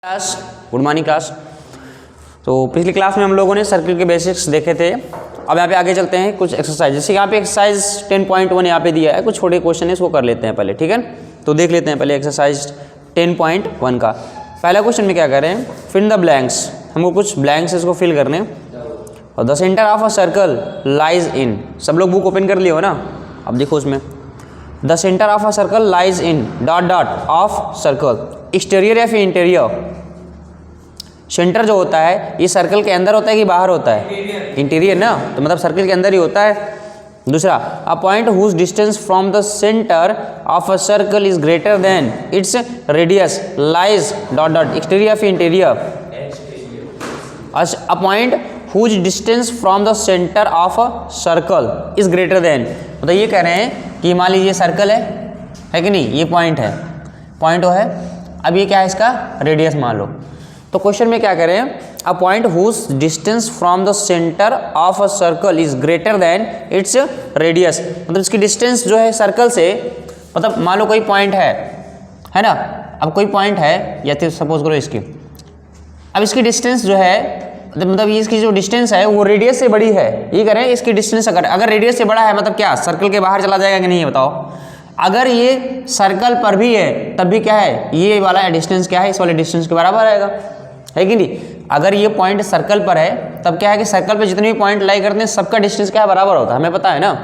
Class good morning class. तो पिछली class में हम लोगों ने सर्किल के बेसिक्स देखे थे। अब यहाँ पे आगे चलते हैं कुछ एक्सरसाइज। जैसे यहाँ पे एक्सरसाइज 10.1 यहाँ पे दिया है, कुछ छोटे क्वेश्चन है, इसको कर लेते हैं पहले, ठीक है। तो देख लेते हैं पहले एक्सरसाइज 10.1 का पहला क्वेश्चन में क्या कर रहे हैं, फिल द ब्लैंक्स। हमको कुछ ब्लैंक्स इसको फिल करने हैं। और the centre of a circle lies in, सब लोग बुक ओपन कर लिए हो ना। अब देखो उसमें the centre of a circle lies in dot dot of circle, exterior या फिर इंटीरियर। सेंटर जो होता है ये सर्कल के अंदर होता है कि बाहर होता है, इंटीरियर ना, तो मतलब सर्कल के अंदर ही होता है। दूसरा, a point whose distance from the centre of a circle is greater than its radius lies dot dot, exterior या फिर interior. A point whose distance from the centre of a circle is greater than, मतलब ये कह रहे हैं कि मान लीजिए सर्कल है कि नहीं, ये पॉइंट है, पॉइंट वो है। अब ये क्या है, इसका रेडियस मान लो। तो क्वेश्चन में क्या करें, a point whose distance from the centre of a circle is greater than its radius, मतलब इसकी डिस्टेंस जो है सर्कल से, मतलब मान लो कोई पॉइंट है ना। अब कोई पॉइंट है या तो सपोज करो इसकी, अब इसकी डिस्टेंस जो है, मतलब ये इसकी जो डिस्टेंस है वो रेडियस से बड़ी है। ये कह रहे हैं इसकी डिस्टेंस अगर रेडियस से बड़ा है, मतलब क्या सर्कल के बाहर चला जाएगा कि नहीं, बताओ। अगर ये सर्कल पर भी है तब भी क्या है, ये वाला डिस्टेंस क्या है, इस वाले डिस्टेंस के बराबर आएगा, है कि नहीं। अगर ये पॉइंट सर्कल पर है तब क्या है कि सर्कल पे जितने भी पॉइंट लाई करते हैं सबका डिस्टेंस क्या है, बराबर होता है, हमें पता है ना।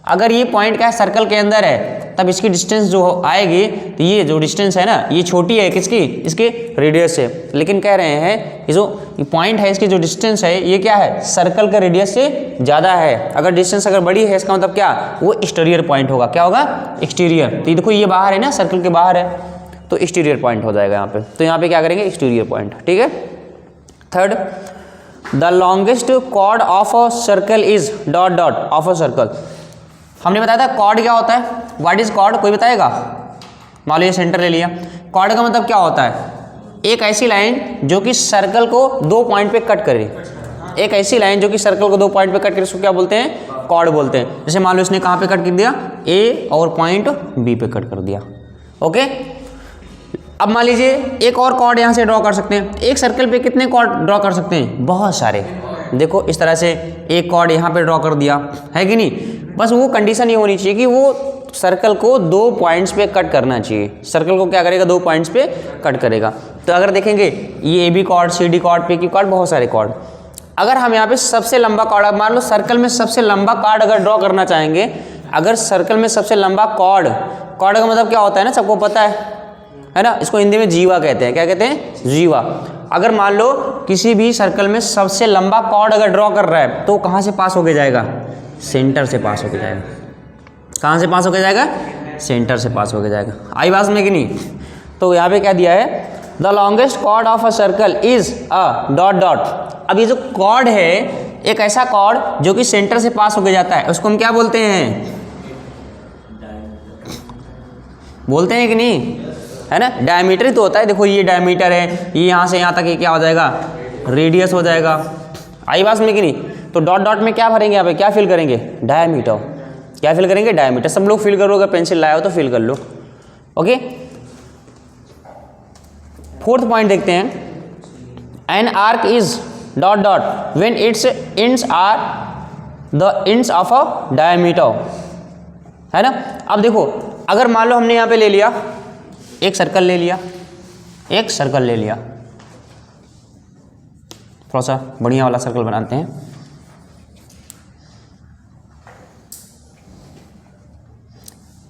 अगर ये पॉइंट क्या है, सर्कल के अंदर है, तब इसकी डिस्टेंस जो आएगी, तो ये जो डिस्टेंस है ना, ये छोटी है किसकी, इसके रेडियस से। लेकिन कह रहे हैं ये जो पॉइंट है, इसकी जो डिस्टेंस है ये क्या है, सर्कल का रेडियस से ज़्यादा है। अगर डिस्टेंस अगर बड़ी है, इसका मतलब क्या, वो एक्सटीरियर पॉइंट होगा। क्या होगा, एक्सटीरियर। तो ये देखो ये बाहर है ना, सर्कल के बाहर है, तो एक्सटीरियर पॉइंट हो जाएगा यहाँ पे। तो यहाँ पे क्या करेंगे, एक्सटीरियर पॉइंट, ठीक है। Third, the longest chord of a circle is dot dot of a circle. हमने बताया था कॉर्ड क्या होता है, व्हाट इज कॉर्ड, कोई बताएगा। मान लीजिए सेंटर ले लिया, कॉर्ड का मतलब क्या होता है, एक ऐसी लाइन जो कि सर्कल को दो पॉइंट पे कट करे। एक ऐसी लाइन जो कि सर्कल को दो पॉइंट पे कट करे, उसको क्या बोलते हैं, कॉर्ड बोलते हैं। जैसे मान लो इसने कहाँ पे कट कर दिया, ए और पॉइंट बी पे कट कर दिया, ओके। अब मान लीजिए एक और कॉर्ड यहाँ से ड्रॉ कर सकते हैं। एक सर्कल पे कितने कॉर्ड ड्रॉ कर सकते हैं, बहुत सारे। देखो इस तरह से एक कॉर्ड यहाँ पे ड्रॉ कर दिया, है कि नहीं। बस वो कंडीशन ये होनी चाहिए कि वो सर्कल को दो पॉइंट्स पे कट करना चाहिए। सर्कल को क्या करेगा, दो पॉइंट्स पे कट करेगा। तो अगर देखेंगे ये A B chord, C D chord, P Q chord, बहुत सारे कॉर्ड। अगर हम यहाँ पे सबसे लंबा कॉर्ड, मान लो सर्कल में सबसे लंबा कॉर्ड अगर ड्रॉ करना चाहेंगे, अगर सर्कल में सबसे लंबा कॉर्ड का मतलब क्या होता है ना, सबको पता है ना। इसको हिंदी में जीवा कहते हैं। क्या कहते हैं, जीवा। अगर मान लो किसी भी सर्कल में सबसे लंबा कॉर्ड अगर ड्रॉ कर रहा है, तो कहाँ से पास होके जाएगा, सेंटर से पास होके जाएगा। कहाँ से पास होके जाएगा, सेंटर से पास होके जाएगा। आई बात में कि नहीं। तो यहाँ पे क्या दिया है, the longest chord of a circle is a dot dot. अब ये जो कॉर्ड है, एक ऐसा कॉर्ड जो कि सेंटर से पास होके जाता है, उसको हम क्या बोलते हैं, बोलते हैं कि नहीं, है ना। डायमीटर ही तो होता है। देखो ये डायमीटर है, ये यहाँ से यहाँ तक ये क्या हो जाएगा, रेडियस हो जाएगा। आई बात में कि नहीं। तो डॉट डॉट में क्या भरेंगे, यहाँ पे क्या फिल करेंगे, डायमीटर। क्या फिल करेंगे, डायमीटर। सब लोग फिल करो, अगर पेंसिल लाए हो तो फिल कर लो, ओके। फोर्थ पॉइंट देखते हैं, an arc is dot dot when its ends are the ends of a diameter, है ना। अब देखो अगर मान लो हमने यहाँ पे ले लिया एक सर्कल ले लिया, एक सर्कल ले लिया, थोड़ा सा बढ़िया वाला सर्कल बनाते हैं।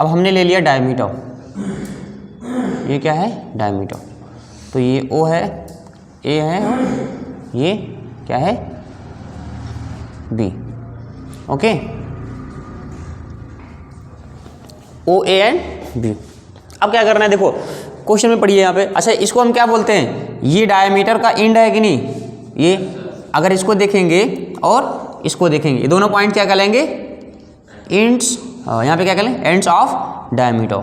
अब हमने ले लिया डायमीटर, ये क्या है, डायमीटर। तो ये ओ है, ए है, और ये क्या है, B, okay. O A and B. अब क्या करना है, देखो क्वेश्चन में पढ़िए यहाँ पे। अच्छा इसको हम क्या बोलते हैं, ये डायमीटर का एंड है कि नहीं, ये अगर इसको देखेंगे और इसको देखेंगे, ये दोनों पॉइंट क्या कहलाएंगे, एंड्स। यहाँ पे क्या कहलें, एंड्स ऑफ डायमीटर।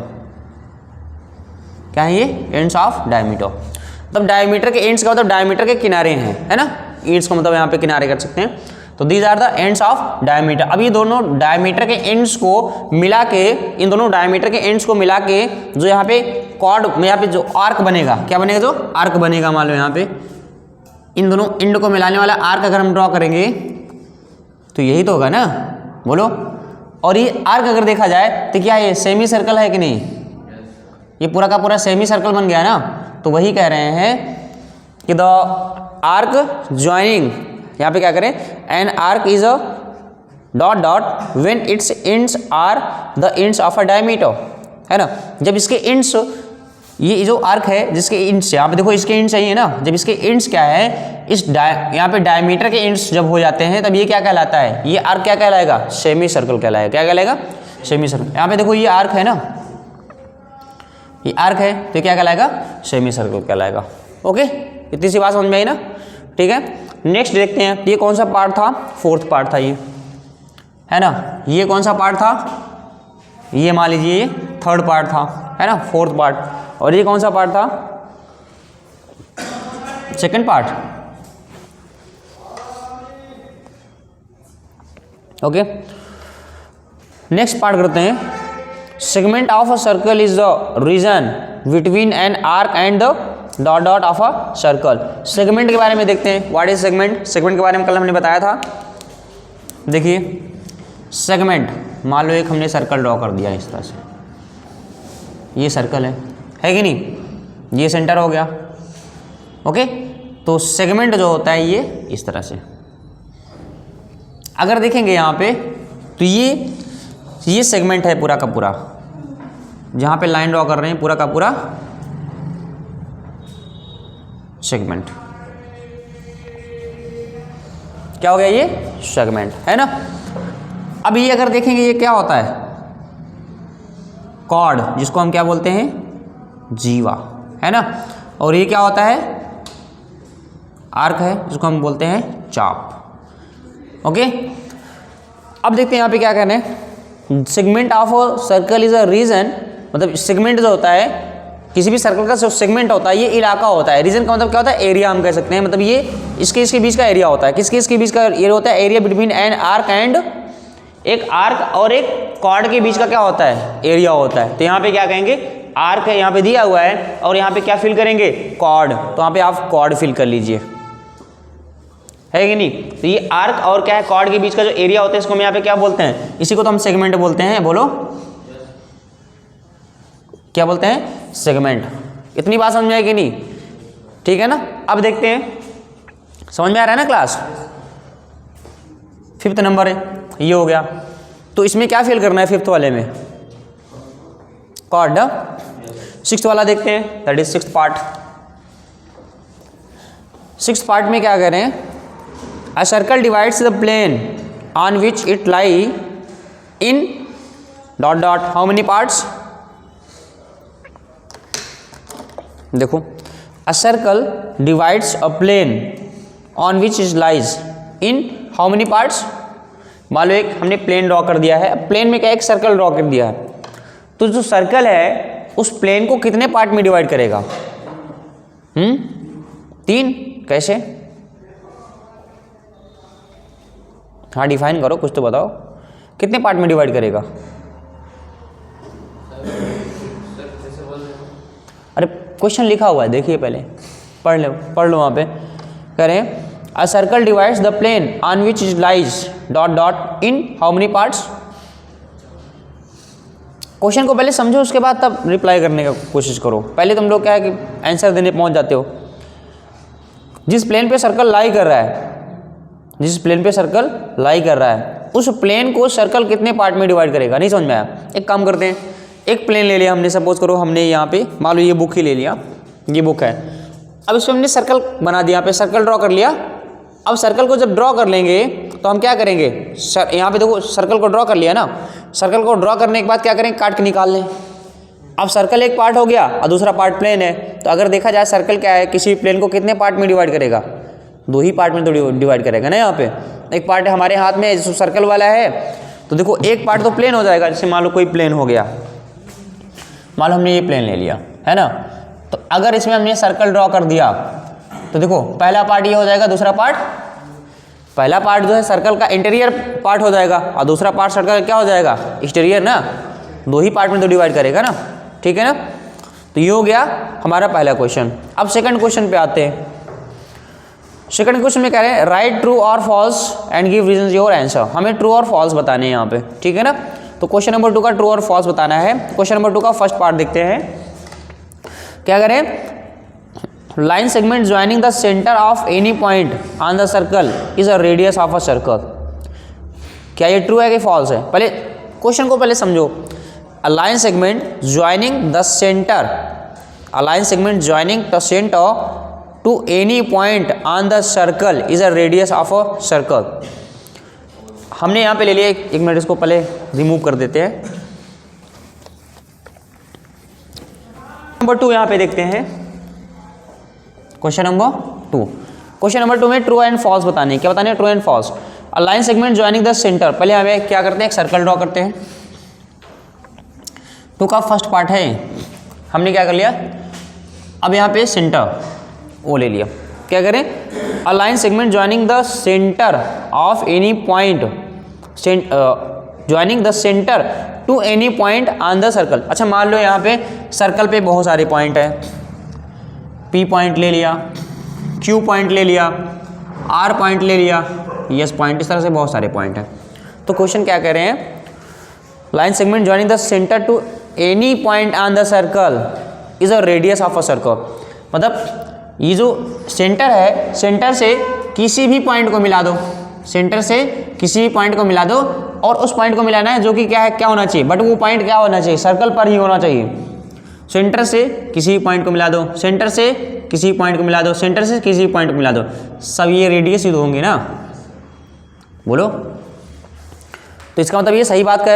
क्या है ये, एंड्स ऑफ डायमीटर। मतलब डायमीटर के एंड्स का मतलब डायमीटर के किनारे हैं, है ना। एंड्स का मतलब यहाँ पे किनारे कर सकते हैं। तो these are the ends of diameter. अब ये दोनों डायमीटर के एंड्स को मिला के, इन दोनों डायमीटर के एंड्स को मिला के जो यहाँ पे कॉर्ड में यहाँ पे जो आर्क बनेगा, क्या बनेगा, जो आर्क बनेगा, मान लो यहाँ पे इन दोनों एंड को मिलाने वाला आर्क अगर हम ड्रॉ करेंगे तो यही तो होगा ना, बोलो। और ये आर्क अगर देखा जाए तो क्या ये सेमी सर्कल है कि नहीं, ये पूरा का पूरा सेमी सर्कल बन गया ना। तो वही कह रहे हैं कि द आर्क ज्वाइनिंग, यहाँ पे क्या करें, an arc is a dot dot when its ends are the ends of a diameter, है ना। जब इसके एंड्स, ये जो आर्क है जिसके एंड्स, यहाँ पे देखो इसके एंड्स चाहिए ना, जब इसके एंड्स क्या है, इस यहाँ पे डायमीटर के एंड्स जब हो जाते हैं तब ये क्या कहलाता है, ये आर्क क्या कहलाएगा, सेमी सर्कल कहलाएगा। क्या कहलाएगा, सेमी सर्कल। यहाँ पे देखो ये आर्क है ना, ये आर्क है तो क्या कहलाएगा, सेमी सर्कल कहलाएगा। ओके, इतनी सी बात समझ में आई ना, ठीक है। नेक्स्ट देखते हैं, ये कौन सा पार्ट था, फोर्थ पार्ट था ये, है ना। ये कौन सा पार्ट था, ये मान लीजिए ये थर्ड पार्ट था, है ना, फोर्थ पार्ट। और ये कौन सा पार्ट था, second part. Okay, next part करते हैं। Segment of a circle is the region between an arc and the dot dot of a circle. Segment के बारे में देखते हैं, व्हाट इज सेगमेंट। सेगमेंट के बारे में कल हमने बताया था। देखिए सेगमेंट, मान लो एक हमने सर्कल ड्रॉ कर दिया इस तरह से, ये सर्कल है कि नहीं, ये सेंटर हो गया। ओके, तो सेगमेंट जो होता है ये इस तरह से, अगर देखेंगे यहाँ पे तो ये सेगमेंट है पूरा का पूरा, जहाँ पे लाइन ड्रॉ कर रहे हैं पूरा का पूरा सेगमेंट। क्या हो गया, ये सेगमेंट है ना। अब ये अगर देखेंगे ये क्या होता है, कॉर्ड, जिसको हम क्या बोलते हैं, जीवा, है ना। और ये क्या होता है, आर्क है, जिसको हम बोलते हैं चाप। ओके, अब देखते हैं यहाँ पे क्या कहना है। Segment of a circle is a region, मतलब सेगमेंट जो होता है किसी भी सर्कल का जो सेगमेंट होता है ये इलाका होता है। रीजन का मतलब क्या होता है, एरिया हम कह सकते हैं, मतलब ये इसके बीच का एरिया होता है। इसके बीच का एरिया होता है, area between an arc and, एक आर्क और एक कॉर्ड के बीच का क्या होता है, एरिया होता है। तो यहाँ पे क्या कहेंगे, आर्क है यहाँ पे दिया हुआ है, और यहाँ पे क्या फिल करेंगे, कॉर्ड। तो यहाँ पे आप कॉर्ड फिल कर लीजिए, है कि नहीं। तो ये आर्क और क्या है, कॉर्ड के बीच का जो एरिया होता है इसको हम यहाँ पे क्या बोलते हैं, इसी को तो हम सेगमेंट बोलते हैं। बोलो क्या बोलते हैं, सेगमेंट। इतनी बात समझ में आएगी नहीं, ठीक है ना। अब देखते हैं, समझ में आ रहा है ना क्लास। 5th नंबर है, ये हो गया। तो इसमें क्या फिल करना है 5th वाले में, कॉर्ड। 6th वाला देखते हैं, that is 6th part. 6th part में क्या कह रहे हैं, a circle divides the plane on which it lie in dot dot how many parts. देखो, a circle divides a plane on which it lies in how many parts. मान लो एक हमने प्लेन ड्रॉ कर दिया है, प्लेन में क्या एक सर्कल ड्रॉ कर दिया है, तो जो सर्कल है उस प्लेन को कितने पार्ट में डिवाइड करेगा, 3। कैसे, हाँ डिफाइन करो, कुछ तो बताओ, कितने पार्ट में डिवाइड करेगा। अरे क्वेश्चन लिखा हुआ है, देखिए पहले पढ़ लो वहाँ पे। कह रहे हैं a circle divides the plane on which it lies dot dot in how many parts. Question को पहले समझो, उसके बाद तब रिप्लाई करने का कोशिश करो। पहले तुम लोग क्या है कि आंसर देने पहुंच जाते हो। जिस प्लेन पे सर्कल लाई कर रहा है, जिस प्लेन पे सर्कल लाई कर रहा है, उस प्लेन को सर्कल कितने पार्ट में डिवाइड करेगा। नहीं समझ में आया, एक काम करते हैं, एक प्लेन ले लिया हमने, सपोज करो हमने यहाँ पे मान लो ये बुक ही ले लिया, ये बुक है। अब इसमें हमने सर्कल बना दिया, यहाँ पे सर्कल ड्रॉ कर लिया। अब सर्कल को जब ड्रॉ कर लेंगे तो हम क्या करेंगे, यहाँ पे देखो सर्कल को ड्रॉ कर लिया ना, सर्कल को ड्रॉ करने के बाद क्या करेंगे, काट के निकाल लें। अब सर्कल एक पार्ट हो गया और दूसरा पार्ट प्लेन है, तो अगर देखा जाए सर्कल क्या है, किसी प्लेन को कितने पार्ट में डिवाइड करेगा, 2 ही पार्ट में तो डिवाइड करेगा ना। यहाँ पे एक पार्ट हमारे हाथ में जो सर्कल वाला है, तो देखो एक पार्ट तो प्लेन हो जाएगा। जैसे मान लो कोई प्लेन हो गया, मान लो हमने ये प्लेन ले लिया, है ना। तो अगर इसमें हमने सर्कल ड्रॉ कर दिया तो देखो पहला पार्ट ये हो जाएगा, दूसरा पार्ट पहला पार्ट जो है सर्कल का इंटीरियर पार्ट हो जाएगा और दूसरा पार्ट सर्कल का क्या हो जाएगा, एक्सटीरियर ना, दो ही पार्ट में तो डिवाइड करेगा ना, ठीक है ना। तो ये हो गया हमारा पहला क्वेश्चन। अब सेकंड क्वेश्चन पे आते हैं। सेकंड क्वेश्चन में कह रहे हैं राइट ट्रू और false and give reason your answer. हमें ट्रू और फॉल्स बताने हैं यहाँ पे, ठीक है ना। तो क्वेश्चन नंबर 2 का ट्रू और फॉल्स बताना है। क्वेश्चन नंबर 2 का फर्स्ट पार्ट देखते हैं। क्या करें, line segment joining the centre of any point on the circle is a radius of a circle. क्या ये ट्रू है कि फॉल्स है? पहले क्वेश्चन को पहले समझो। A line segment joining the centre, a line segment joining the centre to any point on the circle is a radius of a circle. हमने यहाँ पे ले लिया, एक मिनट इसको पहले रिमूव कर देते हैं। नंबर 2 यहाँ पे देखते हैं, क्वेश्चन नंबर 2। क्वेश्चन नंबर 2 में ट्रू एंड फॉल्स बताने, क्या बताने, true and false. A line segment joining the centre, पहले हमें क्या करते हैं, एक सर्कल ड्रॉ करते हैं। 2 का फर्स्ट पार्ट है, हमने क्या कर लिया, अब यहाँ पे सेंटर वो ले लिया। क्या करें, a line segment joining the centre of any point, joining the centre to any point on the circle. अच्छा मान लो यहाँ पे सर्कल पे बहुत सारे पॉइंट है, P पॉइंट ले लिया, Q पॉइंट ले लिया, R पॉइंट ले लिया, S पॉइंट, इस तरह से बहुत सारे पॉइंट हैं। तो क्वेश्चन क्या कह रहे हैं, line segment joining the centre to any point on the circle is a radius of a circle. मतलब ये जो सेंटर है, सेंटर से किसी भी पॉइंट को मिला दो, सेंटर से किसी भी पॉइंट को मिला दो और उस पॉइंट को मिलाना है जो कि क्या है, क्या होना चाहिए, बट वो पॉइंट क्या होना चाहिए, सर्कल पर ही होना चाहिए। सेंटर से किसी भी पॉइंट को मिला दो, सेंटर से किसी पॉइंट को मिला दो, सेंटर से किसी पॉइंट को मिला दो, सब ये रेडियस ही होंगे ना, बोलो। तो इसका मतलब ये सही बात कह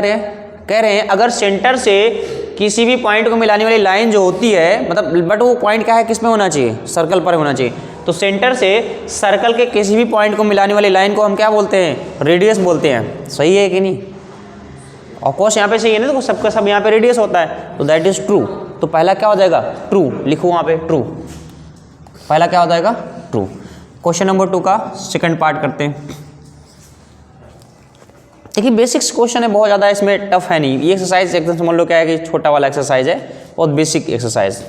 रहे हैं अगर सेंटर से किसी भी पॉइंट को मिलाने वाली लाइन जो होती है, मतलब बट वो पॉइंट क्या है, किस में होना चाहिए, सर्कल पर होना चाहिए। तो सेंटर से सर्कल के किसी भी पॉइंट को मिलाने वाली लाइन को हम क्या बोलते हैं, रेडियस बोलते हैं। सही है कि नहीं? ऑफ कोर्स यहाँ पे सही है ना, तो सबका सब यहाँ पे रेडियस होता है, तो दैट इज ट्रू। तो पहला क्या हो जाएगा, ट्रू, लिखो वहाँ पे ट्रू, पहला क्या हो जाएगा, ट्रू। क्वेश्चन नंबर 2 का सेकंड पार्ट करते हैं। देखिए बेसिक्स क्वेश्चन है, बहुत ज़्यादा इसमें टफ है नहीं। ये एक्सरसाइज एकदम समझ लो क्या है कि छोटा वाला एक्सरसाइज है, बहुत basic exercise.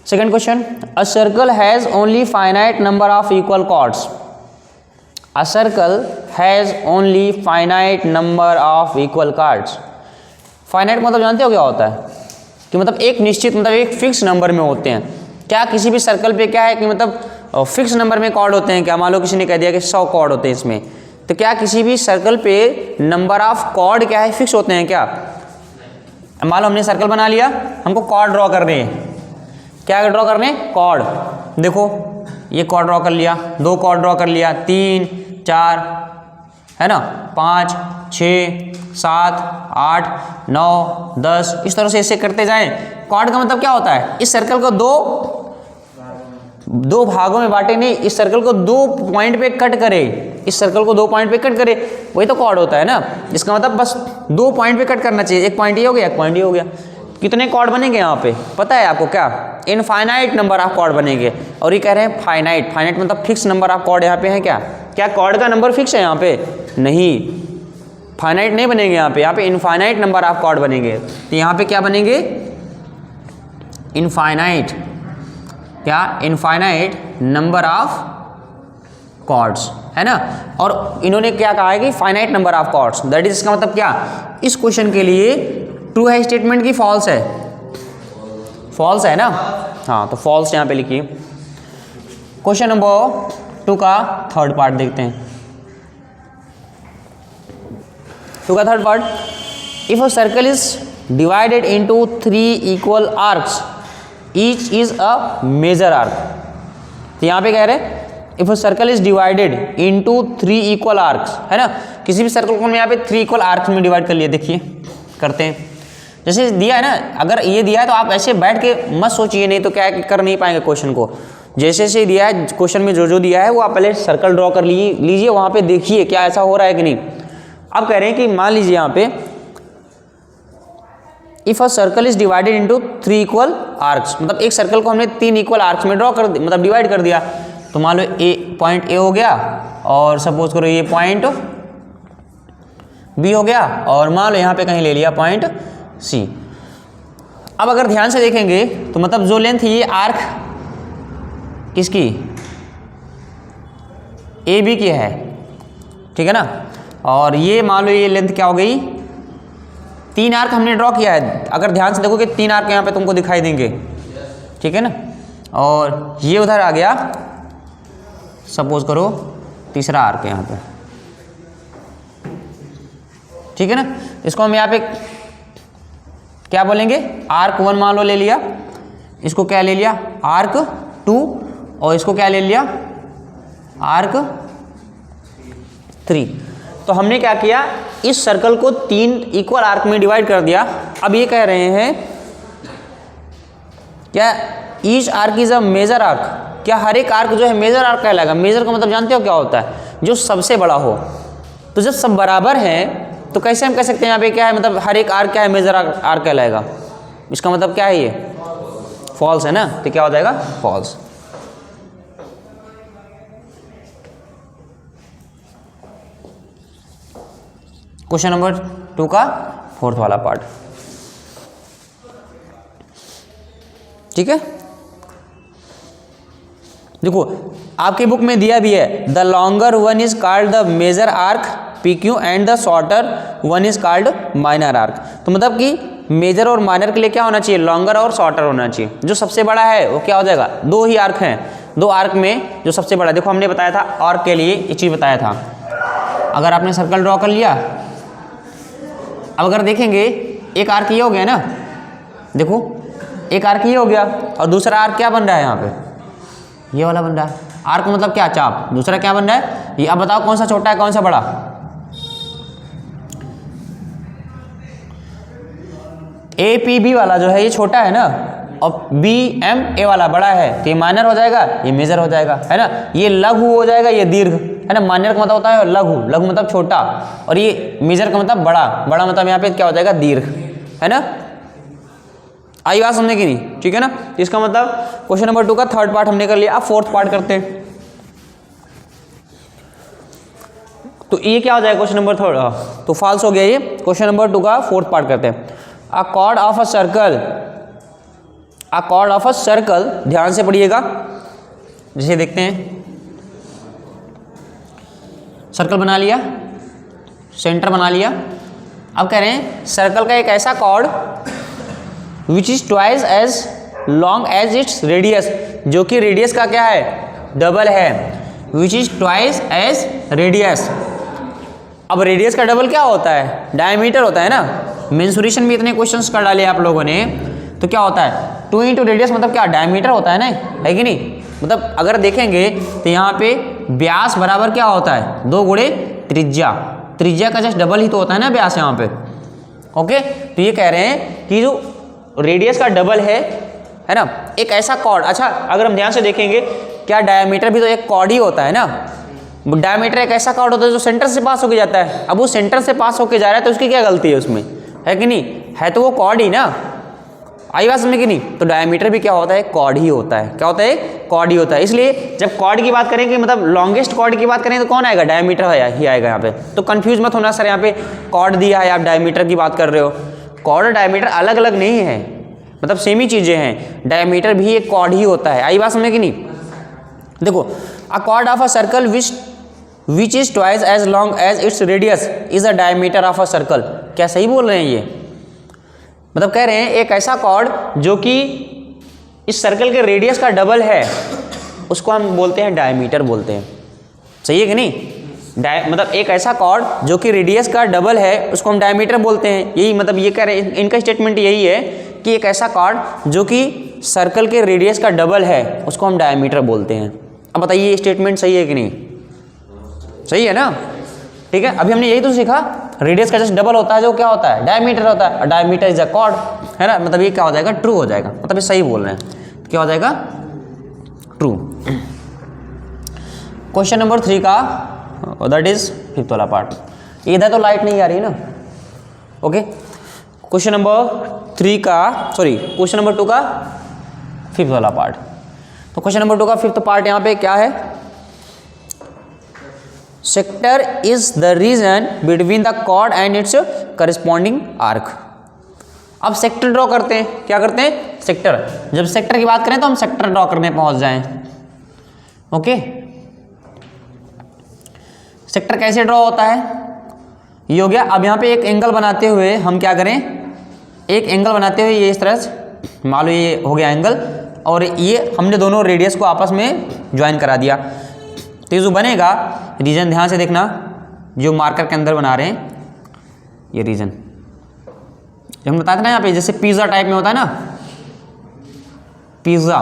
Second question, a circle has only finite number of equal chords. A circle has only finite number of equal chords. Finite मतलब जानते हो क्या होता है, कि मतलब एक निश्चित, मतलब एक फिक्स नंबर में होते हैं। क्या किसी भी सर्कल पे क्या है कि मतलब फिक्स नंबर में कॉर्ड होते हैं क्या? मान लो किसी ने कह दिया कि 100 कॉर्ड होते हैं इसमें, तो क्या किसी भी सर्कल पे नंबर ऑफ कॉर्ड क्या है, फिक्स होते हैं क्या? मान लो हमने सर्कल बना लिया, हमको कॉर्ड ड्रॉ करने हैं। क्या ड्रॉ करने, कॉर्ड। देखो ये कॉर्ड ड्रॉ कर लिया, 2 कॉर्ड ड्रॉ कर लिया, 3 4 है ना, 5 6 7 8 9 10, इस तरह से ऐसे करते जाएं। कॉर्ड का मतलब क्या होता है, इस सर्कल को दो भागों में बांटे नहीं, इस सर्कल को 2 पॉइंट पे कट करे, इस सर्कल को 2 पॉइंट पे कट करे, वही तो कॉर्ड होता है ना। इसका मतलब बस 2 पॉइंट पे कट करना चाहिए, एक पॉइंट ये हो गया, एक पॉइंट ये हो गया। कितने कॉर्ड बनेंगे यहाँ पे पता है आपको क्या? इनफाइनाइट नंबर ऑफ कॉर्ड बनेंगे। और ये कह रहे हैं फाइनाइट, फाइनाइट मतलब फिक्स नंबर ऑफ कॉर्ड यहाँ पे है क्या? क्या कॉर्ड का नंबर फिक्स है यहाँ पे? नहीं, फाइनाइट नहीं बनेंगे यहाँ पे इनफाइनाइट नंबर ऑफ कॉर्ड बनेंगे। तो यहाँ पे क्या बनेंगे, इनफाइनाइट, क्या इनफाइनाइट नंबर ऑफ कॉर्ड्स, है ना। और इन्होंने क्या कहा है कि finite number of chords, that is, इसका मतलब क्या, इस क्वेश्चन के लिए ट्रू है स्टेटमेंट की फॉल्स है? फॉल्स है ना, हाँ तो फॉल्स यहाँ पे लिखिए। क्वेश्चन नंबर 2 का थर्ड पार्ट देखते हैं। 2 का third part, if a circle is divided into 3 equal arcs each is a major arc. तो यहाँ पे कह रहे हैं if a circle is divided into 3 equal arcs, है ना। किसी भी सर्कल को हम यहाँ पे 3 इक्वल आर्क्स में डिवाइड कर लिए। देखिए करते हैं, जैसे दिया है ना, अगर ये दिया है तो आप ऐसे बैठ के मत सोचिए, नहीं तो क्या है कि कर नहीं पाएंगे क्वेश्चन को। जैसे जैसे दिया है क्वेश्चन में, जो दिया है वो आप पहले सर्कल ड्रॉ कर लीजिए, वहाँ पे देखिए क्या ऐसा हो रहा है कि नहीं। अब कह रहे हैं कि मान लीजिए यहाँ पे if a circle is divided into 3 equal arcs, मतलब एक सर्कल को हमने 3 इक्वल आर्क्स में ड्रॉ कर, मतलब डिवाइड कर दिया। तो मान लो पॉइंट ए हो गया और सपोज करो ये पॉइंट बी हो गया, और मान लो यहाँ पे कहीं ले लिया पॉइंट सी। अब अगर ध्यान से देखेंगे तो मतलब जो लेंथ ये आर्क किसकी, ए बी की है, ठीक है ना, और ये मान लो ये लेंथ क्या हो गई, 3 आर्क हमने ड्रॉ किया है। अगर ध्यान से देखोगे 3 आर्क यहाँ पे तुमको दिखाई देंगे, ठीक है ना, और ये उधर आ गया, सपोज करो तीसरा आर्क यहाँ पे, ठीक है ना। इसको हम यहाँ पे क्या बोलेंगे, आर्क 1 मान लो ले लिया, इसको क्या ले लिया आर्क 2, और इसको क्या ले लिया आर्क 3। तो हमने क्या किया, इस सर्कल को 3 इक्वल आर्क में डिवाइड कर दिया। अब ये कह रहे हैं क्या each arc is a major arc, क्या हर एक आर्क जो है मेजर आर्क कहलाएगा। मेजर का मतलब जानते हो क्या होता है, जो सबसे बड़ा हो। तो जब सब बराबर हैं तो कैसे हम कह सकते हैं यहाँ पे क्या है, मतलब हर एक आर्क क्या है, मेजर आर्क कहलाएगा। इसका मतलब क्या है, ये फॉल्स है ना, तो क्या हो जाएगा फॉल्स। क्वेश्चन नंबर 2 का 4th वाला पार्ट, ठीक है। देखो आपकी बुक में दिया भी है, the longer one is called the major arc PQ and the shorter one is called minor arc. तो मतलब कि मेजर और माइनर के लिए क्या होना चाहिए, लॉन्गर और शॉर्टर होना चाहिए। जो सबसे बड़ा है वो क्या हो जाएगा, 2 ही आर्क हैं, 2 आर्क में जो सबसे बड़ा, देखो हमने बताया था आर्क के लिए ये चीज़ बताया था। अगर आपने सर्कल ड्रॉ कर लिया, अब अगर देखेंगे एक आर्क ये हो गया ना, देखो एक आर्क ये हो गया, और दूसरा आर्क क्या बन रहा है यहाँ पे, ये वाला बन रहा है। आर्क मतलब क्या, चाप। दूसरा क्या बन रहा है ये। अब बताओ कौन सा छोटा है कौन सा बड़ा, APB वाला जो है ये छोटा है ना, और BMA वाला बड़ा है, तो ये माइनर हो जाएगा, ये मेजर हो जाएगा, है ना। ये लघु हो जाएगा, ये दीर्घ, है ना। माइनर का मतलब होता है लघु, लघु मतलब छोटा, और ये मेजर का मतलब बड़ा, बड़ा मतलब यहाँ पे क्या हो जाएगा दीर्घ, है ना। आई बात समझने की नहीं, ठीक है ना। इसका मतलब क्वेश्चन नंबर 2 का 3rd पार्ट हमने कर लिया। अब 4th पार्ट करते हैं। तो ये क्या हो जाएगा क्वेश्चन नंबर 3, तो फॉल्स हो गया ये। क्वेश्चन नंबर 2 का 4th पार्ट करते हैं। अ chord of a circle, a chord of a circle, ध्यान से पढ़िएगा। जैसे देखते हैं, सर्कल बना लिया, सेंटर बना लिया। अब कह रहे हैं सर्कल का एक ऐसा chord which is twice as long as its radius, जो कि रेडियस का क्या है, डबल है। Which is twice as radius. अब रेडियस का डबल क्या होता है, डायमीटर होता है ना। मेंसुरेशन में इतने क्वेश्चंस कर डाले आप लोगों ने, तो क्या होता है 2 इंटू रेडियस मतलब क्या, डायमीटर होता है ना, है कि नहीं। मतलब अगर देखेंगे तो यहाँ पे व्यास बराबर क्या होता है, 2 गुणे त्रिज्या। त्रिज्या का जस्ट डबल ही तो होता है ना व्यास यहाँ पे। ओके, तो ये कह रहे हैं कि जो रेडियस का डबल है ना, एक ऐसा कॉर्ड। अच्छा अगर हम ध्यान से देखेंगे, क्या डायमीटर भी तो एक कॉर्ड ही होता है ना। डायमीटर एक ऐसा कॉर्ड होता है जो सेंटर से पास होके जाता है। अब वो सेंटर से पास होके जा रहा है तो उसकी क्या गलती है उसमें, है कि नहीं, है तो वो कॉर्ड ही ना। आई बात समझ कि नहीं। तो डायमीटर भी क्या होता है, कॉर्ड ही होता है। क्या होता है, कॉर्ड ही होता है। इसलिए जब कॉर्ड की बात करेंगे, मतलब लॉन्गेस्ट कॉर्ड की बात करें तो कौन आएगा, डायमीटर ही आएगा यहाँ पे। तो कंफ्यूज मत होना, सर यहाँ पे कॉर्ड दिया है आप डायमीटर की बात कर रहे हो। कॉर्ड और डायमीटर अलग अलग नहीं है, मतलब सेम ही चीजें हैं। डायमीटर भी एक कॉर्ड ही होता है। आई बात समझ कि नहीं। देखो, a chord of a circle which is twice as long as its radius is a diameter of a circle. क्या सही बोल रहे हैं ये, मतलब कह रहे हैं एक ऐसा कॉर्ड जो कि इस सर्कल के रेडियस का डबल है, उसको हम बोलते हैं डायमीटर बोलते हैं। सही है कि नहीं। मतलब एक ऐसा कॉर्ड जो कि रेडियस का डबल है उसको हम डायमीटर बोलते हैं। यही मतलब ये कह रहे हैं, इनका स्टेटमेंट यही है कि एक ऐसा कॉर्ड जो कि सर्कल के रेडियस का डबल है उसको हम डायमीटर बोलते हैं। अब बताइए ये स्टेटमेंट सही है कि नहीं, सही है ना। ठीक है, अभी हमने यही तो सीखा, रेडियस का जस्ट डबल होता है जो क्या होता है, डायमीटर होता है। और डायमीटर इज अ कॉर्ड, है ना। मतलब ये क्या हो जाएगा, ट्रू हो जाएगा। मतलब ये सही बोल रहे हैं, क्या हो जाएगा, ट्रू। क्वेश्चन नंबर 3 का दैट इज 5th वाला पार्ट। इधर तो लाइट नहीं आ रही ना। ओके, क्वेश्चन नंबर 3 का क्वेश्चन नंबर 2 का 5th वाला पार्ट। तो क्वेश्चन नंबर 2 का 5th पार्ट यहाँ पे क्या है, sector is the region between the chord and its corresponding arc. अब सेक्टर ड्रॉ करते हैं, क्या करते हैं, सेक्टर। जब सेक्टर की बात करें तो हम सेक्टर ड्रॉ करने पहुंच जाएं। ओके, सेक्टर कैसे ड्रॉ होता है, ये हो गया। अब यहाँ पे एक एंगल बनाते हुए हम क्या करें, एक एंगल बनाते हुए ये इस तरह से मान लो ये हो गया एंगल, और ये हमने दोनों रेडियस को आपस में ज्वाइन करा दिया। तो ये जो बनेगा रीजन, ध्यान से देखना, जो मार्कर के अंदर बना रहे हैं ये रीजन, हम बताते ना यहाँ पे जैसे पिज़्ज़ा टाइप में होता है ना, पिज़्ज़ा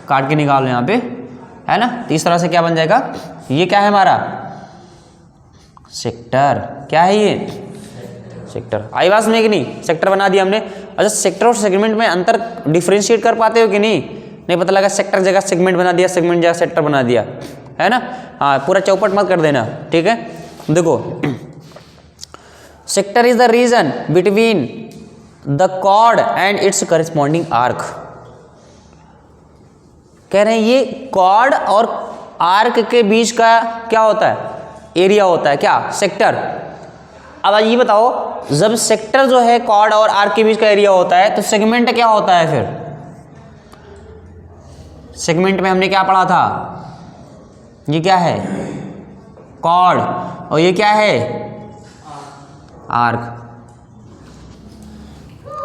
काट के निकालो यहाँ पे, है ना। तो इस तरह से क्या बन जाएगा, ये क्या है हमारा सेक्टर, क्या है ये सेक्टर। आई बात में कि नहीं, सेक्टर बना दिया हमने। अच्छा, सेक्टर और सेगमेंट में अंतर डिफ्रेंशिएट कर पाते हो कि नहीं पता लगा, सेक्टर जगह सेगमेंट बना दिया, सेगमेंट जगह सेक्टर बना दिया, है ना। हाँ, पूरा चौपट मत कर देना, ठीक है। देखो, sector is the region between the chord and its corresponding arc. कह रहे हैं ये कॉर्ड और आर्क के बीच का क्या होता है, एरिया होता है, क्या, सेक्टर। अब ये बताओ, जब सेक्टर जो है कॉर्ड और आर्क के बीच का एरिया होता है तो सेगमेंट क्या होता है फिर। सेगमेंट में हमने क्या पढ़ा था, ये क्या है कॉर्ड और ये क्या है आर्क।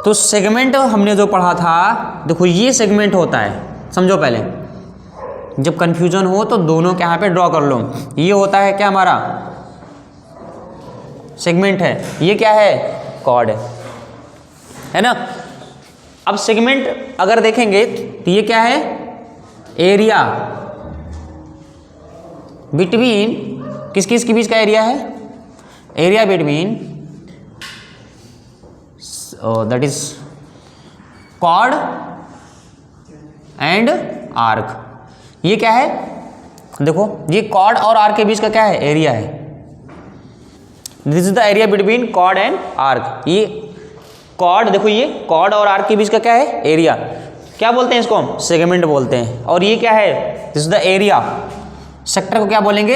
तो सेगमेंट हमने जो पढ़ा था, देखो ये सेगमेंट होता है, समझो पहले, जब कंफ्यूजन हो तो दोनों के यहाँ पे ड्रॉ कर लो। ये होता है क्या हमारा सेगमेंट है, ये क्या है कॉर्ड है ना। अब सेगमेंट अगर देखेंगे तो ये क्या है, एरिया बिटवीन किस किस के बीच का एरिया है, area between that is chord and arc. ये क्या है, देखो ये कॉर्ड और आर्क के बीच का क्या है, एरिया है। This is the area between chord and arc. ये कॉर्ड, देखो ये कॉर्ड और आर्क के बीच का क्या है, एरिया। क्या बोलते हैं इसको, हम सेगमेंट बोलते हैं। और ये क्या है, this is the area. Sector को क्या बोलेंगे,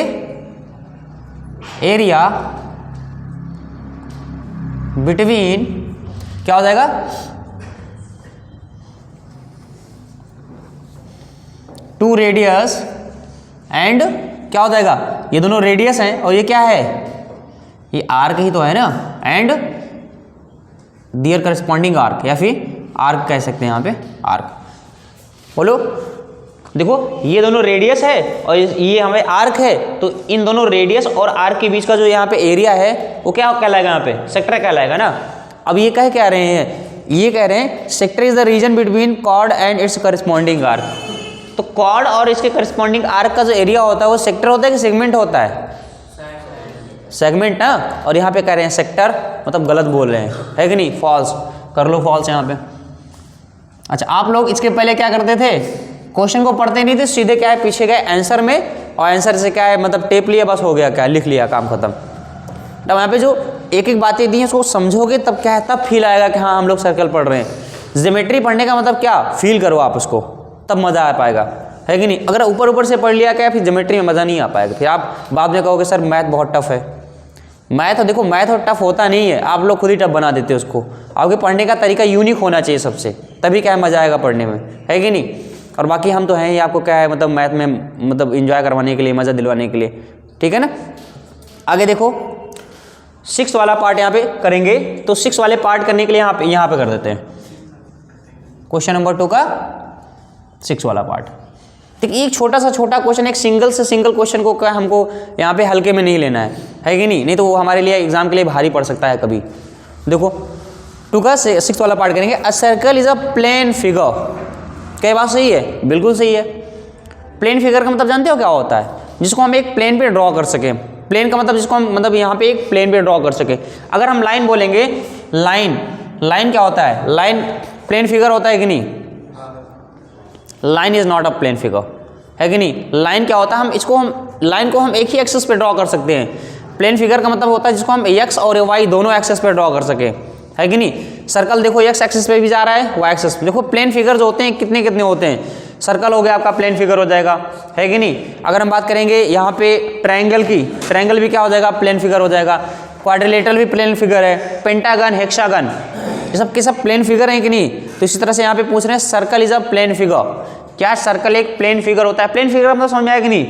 एरिया बिटवीन, क्या हो जाएगा, टू रेडियस एंड, क्या हो जाएगा, ये दोनों रेडियस हैं और ये क्या है, ये आर्क ही तो है ना, एंड दियर करस्पॉन्डिंग आर्क, या फिर आर्क कह सकते हैं यहाँ पे, आर्क। बोलो, देखो ये दोनों रेडियस है और ये हमें आर्क है, तो इन दोनों रेडियस और आर्क के बीच का जो यहाँ पे एरिया है वो क्या कहलाएगा, यहाँ पे सेक्टर कहलाएगा ना। अब ये कह रहे हैं, ये कह रहे हैं sector is the region between chord and its corresponding arc. तो कॉर्ड और इसके करस्पॉन्डिंग आर्क का जो एरिया होता है वो सेक्टर होता है कि सेगमेंट होता है, सेगमेंट ना। और यहाँ पे कह रहे हैं सेक्टर, मतलब गलत बोल रहे हैं, है कि नहीं, फॉल्स कर लो, फॉल्स यहाँ पे। अच्छा, आप लोग इसके पहले क्या करते थे, क्वेश्चन को पढ़ते नहीं थे, सीधे क्या है पीछे गए आंसर में, और आंसर से क्या है मतलब टेप लिया, बस हो गया, क्या लिख लिया, काम खत्म। तब यहाँ पे जो एक एक बातें दी हैं उसको समझोगे तब क्या है, तब फील आएगा कि हाँ हम लोग सर्कल पढ़ रहे हैं। ज्योमेट्री पढ़ने का मतलब क्या, फील करो आप उसको, तब मज़ा आ पाएगा, है कि नहीं। अगर ऊपर ऊपर से पढ़ लिया क्या, फिर ज्योमेट्री में मज़ा नहीं आ पाएगा, फिर आप बाद में कहोगे सर मैथ बहुत टफ है। मैथ, देखो मैथ और टफ होता नहीं है, आप लोग खुद ही टफ बना देते हो उसको। आपके पढ़ने का तरीका यूनिक होना चाहिए सबसे, तभी क्या है मज़ा आएगा पढ़ने में, है कि नहीं। और बाकी हम तो हैं ही, आपको क्या है मतलब मैथ में मतलब इंजॉय करवाने के लिए, मज़ा दिलवाने के लिए, ठीक है ना। आगे देखो 6 वाला पार्ट यहाँ पे करेंगे, तो 6 वाले पार्ट करने के लिए यहाँ पे कर देते हैं क्वेश्चन नंबर 2 का 6 वाला पार्ट। ठीक, एक छोटा क्वेश्चन, एक सिंगल से सिंगल क्वेश्चन को क्या हमको यहाँ पे हल्के में नहीं लेना है कि नहीं तो वो हमारे लिए एग्जाम के लिए भारी पड़ सकता है कभी। देखो 2 का 6 वाला पार्ट करेंगे। A circle is a plane figure. क्या बात सही है, बिल्कुल सही है। प्लेन फिगर का मतलब जानते हो क्या होता है, जिसको हम एक प्लेन पे ड्रॉ कर सकें। प्लेन का मतलब जिसको हम मतलब यहाँ पे एक प्लेन पे ड्रॉ कर सके। अगर हम लाइन बोलेंगे, लाइन क्या होता है, लाइन प्लेन फिगर होता है कि नहीं, line is not a plane figure, है कि नहीं। लाइन क्या होता है, लाइन को हम एक ही एक्सिस पे ड्रॉ कर सकते हैं। प्लेन फिगर का मतलब होता है जिसको हम एक्स और वाई दोनों एक्सिस पे ड्रॉ कर सके, है कि नहीं। सर्कल देखो एक्स एक्सिस पे भी जा रहा है, वाई एक्सिस पे। देखो प्लेन फिगर जो होते हैं कितने होते हैं, सर्कल हो गया आपका प्लेन फिगर हो जाएगा, है कि नहीं। अगर हम बात करेंगे यहाँ पे ट्रायंगल की, ट्रायंगल भी क्या हो जाएगा, प्लेन फिगर हो जाएगा। क्वाड्रिलेटरल भी प्लेन फिगर है, पेंटागन, हेक्सागन, ये सब के सब प्लेन फिगर हैं कि नहीं। तो इसी तरह से यहाँ पे पूछ रहे हैं circle is a plane figure, क्या सर्कल एक प्लेन फिगर होता है। प्लेन फिगर का मतलब समझ में आया कि नहीं।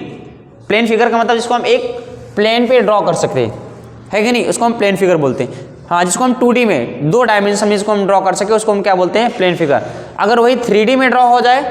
प्लेन फिगर का मतलब जिसको हम एक प्लेन पे ड्रॉ कर सकते हैं, है कि नहीं, उसको हम प्लेन फिगर बोलते हैं। हाँ, जिसको हम 2D में 2 डायमेंशन में जिसको हम ड्रॉ कर सके उसको हम क्या बोलते हैं, प्लेन फिगर। अगर वही 3D में ड्रॉ हो जाए,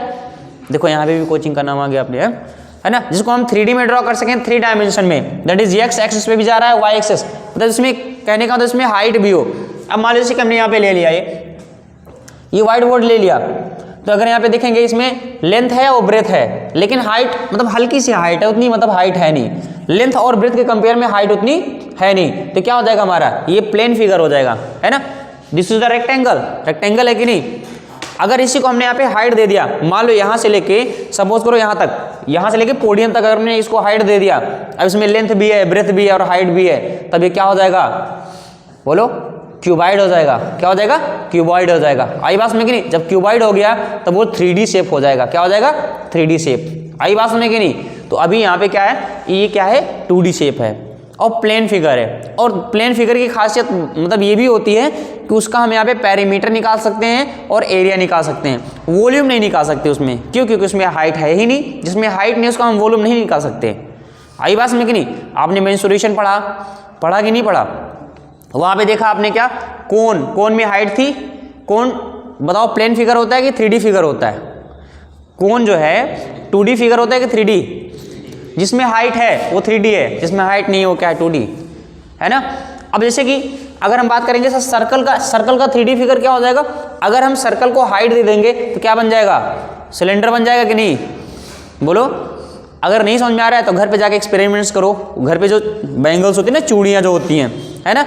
देखो यहाँ पे भी कोचिंग का नाम आ गया अपने, है ना, जिसको हम 3D में ड्रॉ कर सकें 3 डायमेंशन में, दैट इज एक्स एक्सिस पे भी जा रहा है, वाई एक्सिस, मतलब इसमें कहने का मतलब इसमें हाइट भी हो। अब मान लीजिए कि हमने यहाँ पे ले लिया ये व्हाइट बोर्ड ले लिया, तो अगर यहाँ पे देखेंगे इसमें लेंथ है और ब्रेथ है, लेकिन हाइट मतलब हल्की सी हाइट है, उतनी मतलब हाइट है नहीं, लेंथ और ब्रेथ के कंपेयर में हाइट उतनी है नहीं, तो क्या हो जाएगा हमारा, ये प्लेन फिगर हो जाएगा, है ना। This is the rectangle, rectangle है कि नहीं। अगर इसी को हमने यहाँ पे हाइट दे दिया, मान लो यहाँ से लेके सपोज करो यहाँ तक, यहाँ से लेके पोडियम तक अगर हमने इसको हाइट दे दिया, अब इसमें लेंथ भी है, ब्रेथ भी है और हाइट भी है, तब ये क्या हो जाएगा, बोलो, क्यूबॉइड हो जाएगा। क्या हो जाएगा, क्यूबॉइड हो जाएगा। आई बात में कि नहीं, जब क्यूबॉइड हो गया तब वो 3D शेप हो जाएगा। क्या हो जाएगा, 3D शेप। आई बात में कि नहीं। तो अभी यहाँ पे क्या है, ये क्या है, 2D शेप है और प्लेन फिगर है। और प्लेन फिगर की खासियत मतलब ये भी होती है कि उसका हम यहाँ पे पेरीमीटर निकाल सकते हैं और एरिया निकाल सकते हैं, वॉल्यूम नहीं निकाल सकते उसमें। क्यों, क्योंकि उसमें हाइट है ही नहीं, जिसमें हाइट नहीं उसका हम वॉल्यूम नहीं निकाल सकते। आई बात में कि नहीं। आपने मेंसुरेशन पढ़ा कि नहीं पढ़ा, वहां पे देखा आपने क्या, कोन में हाइट थी। कोन बताओ प्लेन फिगर होता है कि 3D फिगर होता है। कोन जो है 2D फिगर होता है कि 3D, जिसमें हाइट है वो 3D है, जिसमें हाइट नहीं है वो क्या है, 2D, है ना। अब जैसे कि अगर हम बात करेंगे सर्कल का 3D फिगर क्या हो जाएगा, अगर हम सर्कल को हाइट दे देंगे तो क्या बन जाएगा, सिलेंडर बन जाएगा कि नहीं, बोलो। अगर नहीं समझ में आ रहा है तो घर पे जाके एक्सपेरिमेंट्स करो। घर पे जो बैंगल्स होती है ना, चूड़ियाँ जो होती हैं, है ना,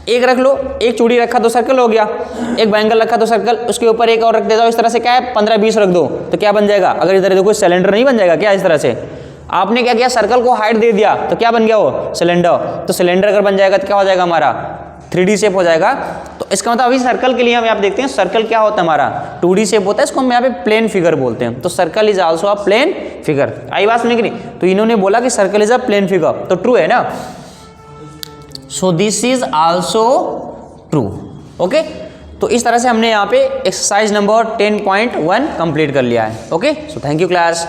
एक रख लो, एक चूड़ी रखा तो सर्कल हो गया, एक बैंगल रखा तो सर्कल, उसके ऊपर एक और रख दे दो, इस तरह से क्या है 15-20 रख दो तो क्या बन जाएगा। अगर इधर देखो सिलेंडर नहीं बन जाएगा क्या, इस तरह से। आपने क्या किया, सर्कल को हाइट दे दिया तो क्या बन गया वो, सिलेंडर। तो सिलेंडर अगर बन जाएगा तो क्या हो जाएगा हमारा, 3D शेप हो जाएगा। तो इसका मतलब अभी सर्कल के लिए हम यहाँ देखते हैं, सर्कल क्या होता है हमारा, 2D शेप होता है, इसको हम यहाँ पे प्लेन फिगर बोलते हैं। तो circle is also a plane figure. आई बात समझ नहीं। तो इन्होंने बोला कि circle is a plane figure, तो ट्रू है ना। So this is also true. Okay, तो इस तरह से हमने यहाँ पे एक्सरसाइज नंबर 10.1 कंप्लीट कर लिया है। Okay, so thank you class.